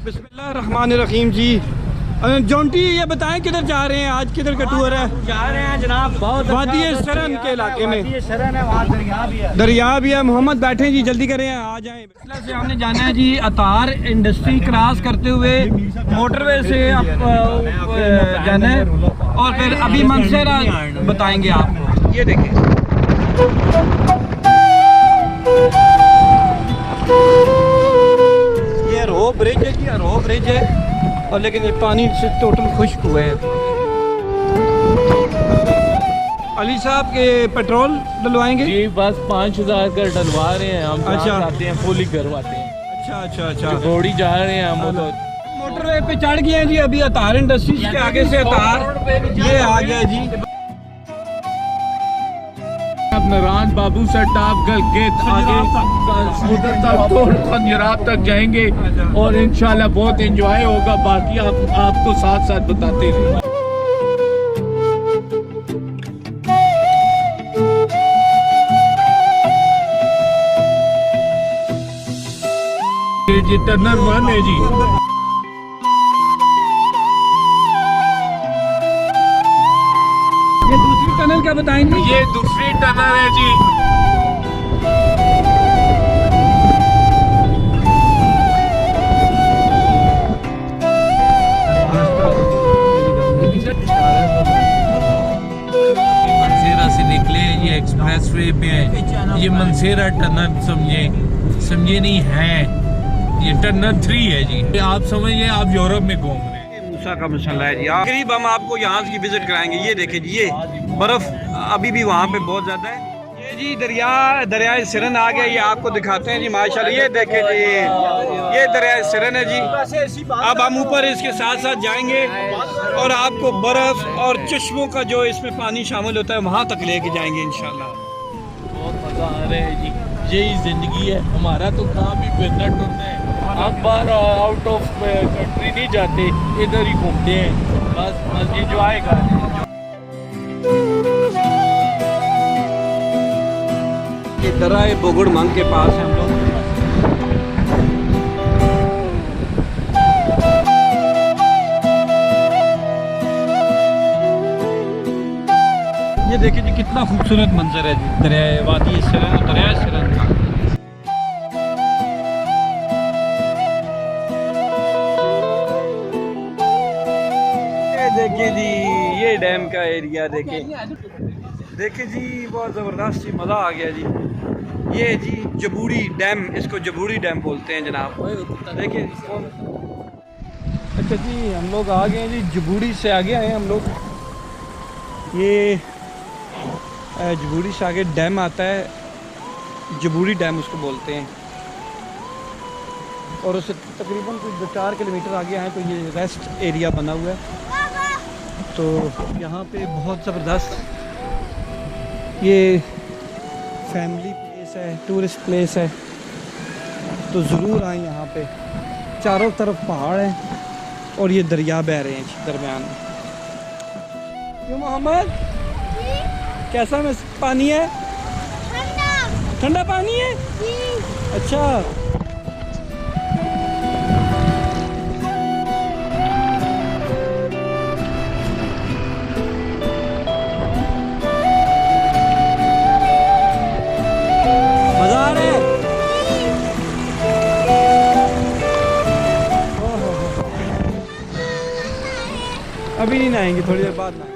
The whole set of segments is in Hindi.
बिस्मिल्लाहिर्रहमानिर्रहीम जी। जॉन्टी ये बताएं किधर जा रहे हैं आज, किधर का टूर है? जा रहे हैं जनाब बहुत वादी शरण के इलाके में शरण है, वहाँ दरिया भी है। दरिया भी है। मोहम्मद बैठे जी, जल्दी करें आ जाएं। से हमने जाना है जी अतार इंडस्ट्री क्रॉस करते हुए मोटरवे से आप जाना है और फिर अभी मनसेरा बताएंगे आपको। ये देखें ये रो ब्रिज है जी, रो ब्रिज है और लेकिन ये पानी से टोटल खुश्क हुए हैं। अली साहब के पेट्रोल डलवाएंगे जी, बस 5000 का डलवा रहे हैं हम। अच्छा आते हैं फुल ही करवाते हैं। अच्छा घोड़ी जा रहे हैं हम तो। मोटरवे पे चढ़ गए हैं जी। अभी अतार इंडस्ट्रीज के आगे से अतार ये आ गया जी। नारायण बाबू से टाप के आगे उधर तक तो खंजरात तक जाएंगे और इंशाल्लाह बहुत एंजॉय होगा। बाकी आपको साथ साथ बताते रहेंगे। जी टनल 1 है जी। ये दूसरी टनल क्या बताएंगे? ये दूसरी टनल है जी। मनसेरा से निकले, ये एक्सप्रेस वे पे है। ये मनसेरा टनल समझे नहीं है। ये टनल 3 है जी। आप समझिए आप यूरोप में घूम रहे हैं। मूसा का मसला है जी। करीब हम आपको यहाँ की विजिट कराएंगे। ये देखें जी, ये बर्फ अभी भी वहाँ पे बहुत ज्यादा है। ये जी दरियाए सिरन आ गया। ये आपको दिखाते हैं जी माशाल्लाह। ये देखें जी, ये दरियाए सिरन है जी। अब हम ऊपर इसके साथ साथ जाएंगे और आपको बर्फ और चश्मों का जो इसमें पानी शामिल होता है वहाँ तक लेके जाएंगे इंशाल्लाह। बहुत मजा आ रहा है जी। यही जिंदगी है हमारा। तो कहाँ भी फिरना टुरना है। हम बाहर आउट ऑफ कंट्री नहीं जाते, इधर ही घूमते हैं। बस एंजॉय कर रहे हैं। ये दराए बोगड़ मंग के पास है हम लोग। ये देखिए जी कितना खूबसूरत मंजर है जी, दरिया वादी सिरन और दरिया सिरन का। ये देखिए जी, ये डैम का एरिया देखिए जी, बहुत ज़बरदस्त जी, मज़ा आ गया जी। ये जी जबूड़ी डैम, इसको जबूड़ी डैम बोलते हैं जनाब। देखिए अच्छा जी, हम लोग आ गए हैं जी, जबूड़ी से आगे आए हम लोग। ये जबूड़ी से आगे डैम आता है, जबूड़ी डैम उसको बोलते हैं। और उससे तकरीबन कुछ 2-4 किलोमीटर आगे आए तो ये रेस्ट एरिया बना हुआ है। तो यहाँ पे बहुत ज़बरदस्त ये फैमिली प्लेस है, टूरिस्ट प्लेस है, तो ज़रूर आए यहाँ पे। चारों तरफ पहाड़ हैं और ये दरिया बह रहे हैं दरमियान में। क्यों मोहम्मद, कैसा में पानी है? ठंडा पानी है। अच्छा मजा आ रहा है। अभी नहीं नहाएंगे, थोड़ी देर बाद नहाएंगे।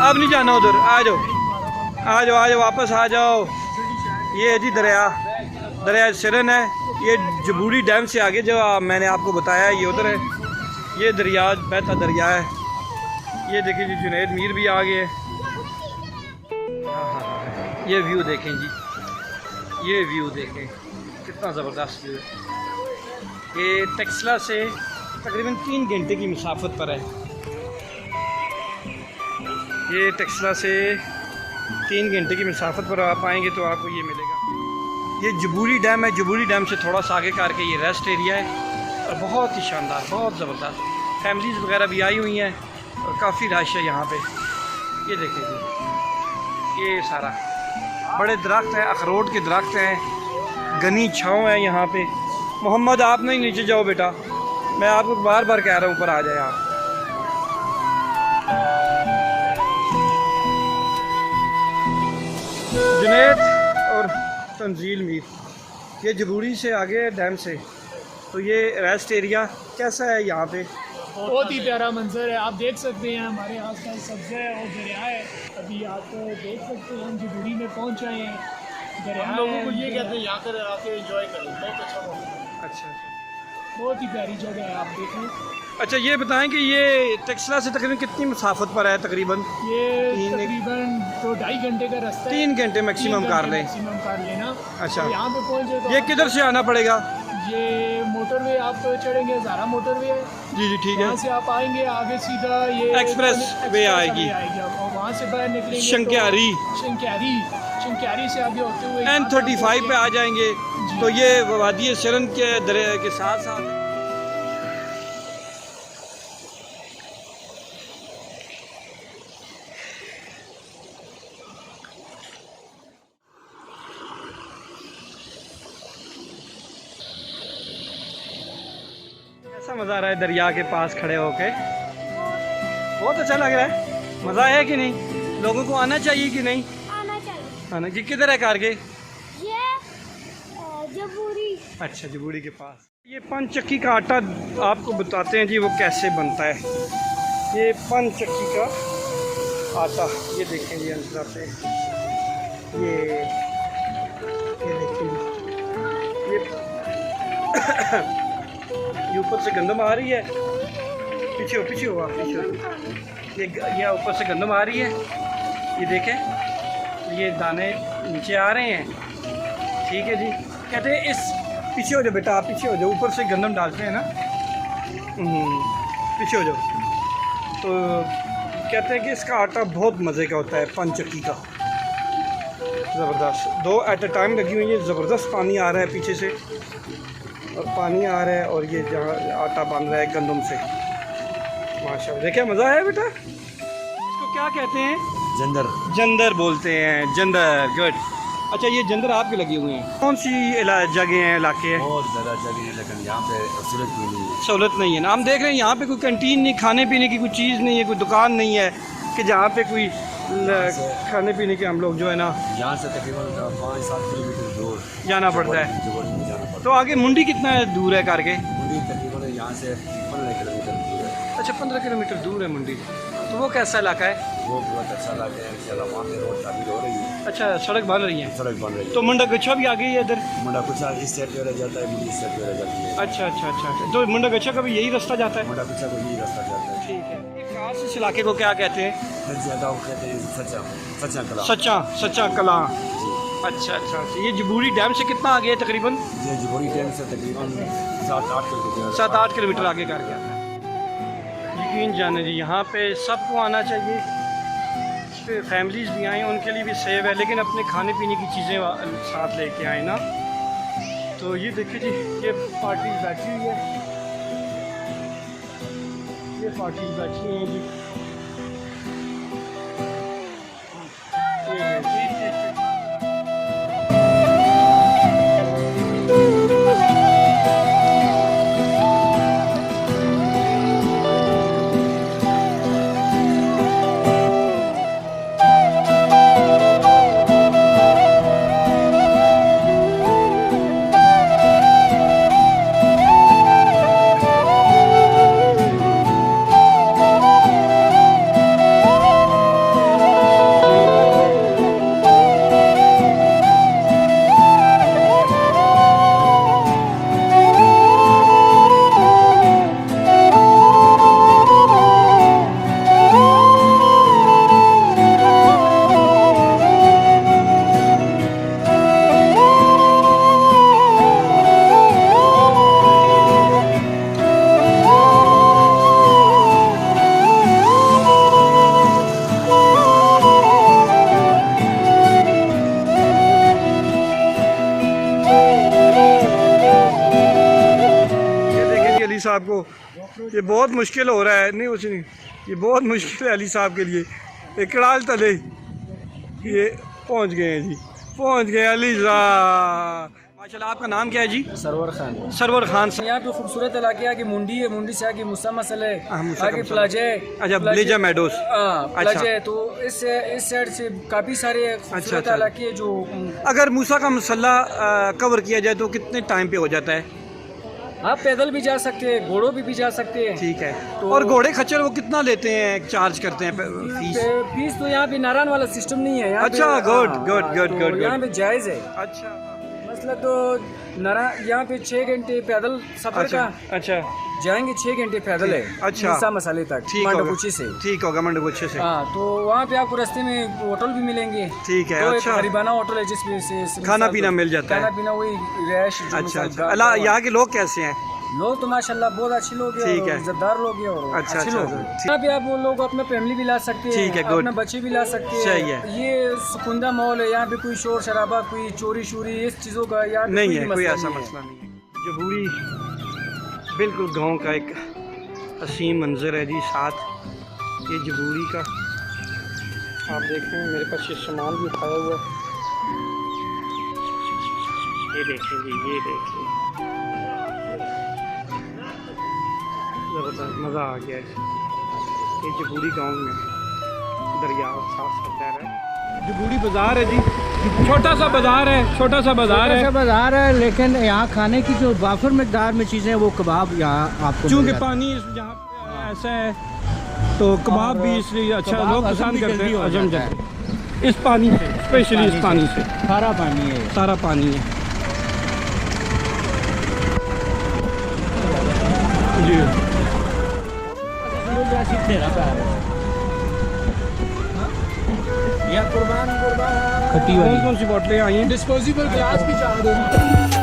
अब नहीं जाना उधर, आ जाओ वापस आ जाओ। ये है जी दरिया सिरन है। ये जबूड़ी डैम से आगे जो मैंने आपको बताया है, ये उधर है। ये दरिया बहता दरिया है। ये देखिए जी, जुनैद मीर भी आ गए। ये व्यू देखें जी, ये व्यू देखें कितना ज़बरदस्त व्यू है। ये टेक्सला से तकरीबन 3 घंटे की मुसाफत पर है। ये टेक्सला से 3 घंटे की मुसाफत पर आप आएंगे तो आपको ये मिलेगा। ये जबूरी डैम है, जबूरी डैम से थोड़ा सा आगे करके ये रेस्ट एरिया है और बहुत ही शानदार, बहुत ज़बरदस्त। फैमिलीज़ वगैरह भी आई हुई हैं और काफ़ी रश है यहाँ पे। ये देखें जी, ये सारा बड़े दरख्त हैं, अखरोट के दरख्त हैं, घनी छाँव है यहाँ पे। मोहम्मद आप नहीं नीचे जाओ बेटा, मैं आपको बार बार कह रहा हूँ ऊपर आ जाए आप। जुनैद और तंजील मीर, ये जबूरी से आगे है डैम से, तो ये रेस्ट एरिया कैसा है यहाँ पे? बहुत ही प्यारा मंजर है, आप देख सकते हैं हमारे आसपास सब्ज़ है और दरिया है। अभी आप देख सकते हैं हम जबूरी में पहुँच आए हैं। दरिया हम लोगों को ये कहते हैं यहाँ कर आके एंजॉय करो, बहुत अच्छा मौसम है। अच्छा, बहुत ही प्यारी जगह है, आप देखें। अच्छा ये बताएं कि ये टेक्सला से तकरीबन कितनी मुसाफत पर है? तकरीबन ये तीन- तकरीबन 2-2.5 घंटे का रास्ता है। 3 घंटे मैक्सिमम कर लें। मैक्सिमम कर लेना। अच्छा। तो यहाँ पे पहुँचे तो ये आप- किधर से आना पड़ेगा? ये मोटरवे आप चढ़ेंगे, ज़ारा मोटरवे है। जी जी ठीक वहाँ है। से आप आएंगे आगे सीधा ये एक्सप्रेस वे आएगी। और वहाँ से बाहर निकलेंगे शंक्यारी। शंक्यारी से आगे होते हुए N35 पे आ जाएंगे तो ये वादी सरन के दरिया के साथ साथ कैसा मज़ा आ रहा है दरिया के पास खड़े होके? बहुत अच्छा लग रहा है। मज़ा है कि नहीं? लोगों को आना चाहिए कि नहीं आना चाहिए। आना? कि किधर है कारगे? ये जबूरी। अच्छा, जबूरी के पास। ये पंचक्की का आटा आपको बताते हैं जी वो कैसे बनता है। ये पंचक्की का आटा, ये देखें जी अंदर से, ये देखें ये ऊपर से गंदम आ रही है। पीछे हो पीछे हो। ये ऊपर से गंदम आ रही है, ये देखें, ये दाने नीचे आ रहे हैं। ठीक है जी। कहते हैं इस पीछे हो जाओ बेटा, आप पीछे हो जाओ, ऊपर से गंदम डालते हैं ना। पीछे हो जाओ। तो कहते हैं कि इसका आटा बहुत मज़े का होता है, पंचक्की का, ज़बरदस्त। 2 एट अ टाइम लगी हुई है, ज़बरदस्त पानी आ रहा है पीछे से, और पानी आ रहा है और ये जहाँ आटा बन रहा है गंदम से, माशाल्लाह। देखिए मज़ा है बेटा। इसको क्या कहते हैं? जंदर। जंदर बोलते हैं, जंदर। गुड। अच्छा ये जंदर आपके लगे हुए हैं? कौन सी जगह हैं, इलाके हैं? बहुत ज़्यादा जगह है लेकिन यहाँ पे सहूलत भी नहीं है। सहूलत नहीं है ना। हम देख रहे हैं यहाँ पे कोई कैंटीन नहीं, खाने पीने की कोई चीज़ नहीं है, कोई दुकान नहीं है कि जहाँ पे कोई खाने पीने के हम लोग जो है ना यहाँ से तकरीबन 5-7 किलोमीटर दूर जाना पड़ता है। जबूरी में जाना पड़ता तो आगे मुंडी कितना है दूर है करके? है। मुंडी तकरीबन यहाँ से 15 किलोमीटर दूर है। अच्छा 15 किलोमीटर दूर है मुंडी। तो वो कैसा इलाका है? वो बहुत अच्छा लगा है इंशाल्लाह। वहाँ पे रोड तामीर हो रही है, अच्छा सड़क बन रही है। सड़क बन रही है। तो मुंडा गच्छा भी आ गई है इधर? मुंडा कुछ इस साइड पे रह जाता है, मुंडी इस साइड पे रह जाती है। अच्छा अच्छा अच्छा। तो मुंडा गच्छा का भी यही रास्ता जाता है? मुंडा कुछ को यही रास्ता जाता है। ठीक है। ये खास इस इलाके को क्या कहते हैं? फिर ज़्यादा वो कहते हैं सच्चा कला। सच्चा सच्चा कला। जी। अच्छा अच्छा अच्छा। ये जबूरी डैम से कितना आगे है तकरीबन? ये जबूरी डैम से तकरीबन 7-8 किलोमीटर 7-8 किलोमीटर आगे कर गया। यकीन जाने जी, यहाँ पे सबको आना चाहिए। फैमिलीज़ भी आएँ, उनके लिए भी सेव है, लेकिन अपने खाने पीने की चीज़ें साथ लेके आए ना। तो ये देखिए जी, ये पार्टी बैठी हुई है, ये पार्टी बैठी हैं जी। साहब को, ये बहुत मुश्किल हो रहा है। नहीं कुछ नहीं, ये बहुत मुश्किल है अली साहब के लिए। एक कड़ाल तले ये पहुंच गए हैं जी, पहुंच गए अली साहब। माशाल्लाह, आपका नाम क्या है जी? सरवर खान। सरवर खान साहब। यहाँ पे खूबसूरत इलाके है कि मुंडी है, मुंडी से आगे मुसा मसल है, मुसा आगे मसल। प्लाजे। अच्छा, प्लेजा मेडोस। प्लाजे। तो इस साइड से काफी सारे खूबसूरत अच्छा। इलाके जो अगर मूसा का मसल्ला कवर किया जाए तो कितने टाइम पे हो जाता है? आप पैदल भी जा सकते हैं, घोड़ों भी जा सकते हैं। ठीक है। तो और घोड़े खच्चर वो कितना लेते हैं, चार्ज करते हैं फीस? फीस तो यहाँ पे नारायण वाला सिस्टम नहीं है यहाँ अच्छा, पे। गुड, हाँ, गुड, हाँ, गुड, तो गुड, यहाँ गुड। पे जायज है। अच्छा मतलब तो यहाँ पे 6 घंटे पैदल सफर अच्छा का अच्छा जाएंगे, 6 घंटे पैदल है। अच्छा। मूसा मसाले तक, ठीक होगा, मांडुकुची से। ठीक होगा, मंडुकुच्छे से। हाँ, तो वहाँ पे आपको रास्ते में होटल भी मिलेंगे। ठीक है। तो अच्छा, एक गरीबाना होटल है जिसमें से खाना पीना मिल जाता है। खाना पीना वही रैश। अच्छा अच्छा। अल्लाह, यहाँ के लोग कैसे हैं? लोग तो माशाल्लाह बहुत अच्छे लोग हैं, ठीक और है। इज्जतदार लोग हैं और अच्छा, अच्छे अच्छा, लोग हैं। अच्छा, यहाँ पे आप वो लोग अपना फैमिली भी ला सकते हैं, ठीक है, गुड। अपने बच्चे भी ला सकते हैं। सही है। ये सुकुंदा माहौल है, यहाँ पे कोई शोर शराबा, कोई चोरी शोरी इस चीज़ों का यहाँ पे नहीं है, कोई मसला ऐसा नहीं है। मसला नहीं है। जबूरी बिल्कुल गांव का एक हसीन मंजर है जी। साथ ये जबूरी का आप देख रहे हैं, मेरे पास ये सामान भी उठाया हुआ है। ये देखें जी, ये देखें, ज़बरदस्त, मज़ा आ गया है। ये जबूरी गांव में दरिया साफ साफ बह रहा है। जबूरी बाज़ार है जी, छोटा सा बाज़ार है, छोटा सा बाज़ार है। बाजार है, लेकिन यहाँ खाने की जो वाफर मकदार में चीज़ें वो कबाब यहाँ आपको मिल चूँकि जाते हैं। पानी यहाँ पे ऐसा है तो कबाब भी इसलिए अच्छा कबाब लोग हजम पसंद भी करते जल्दी हैं, हो हजम जाता जल्दी। इस पानी से, स्पेशली इस पानी से, खारा पानी है। सारा पानी है जी। खट्टी कौन कौन सी बोतलें आई हैं? डिस्पोजेबल ग्लास भी चाह दो।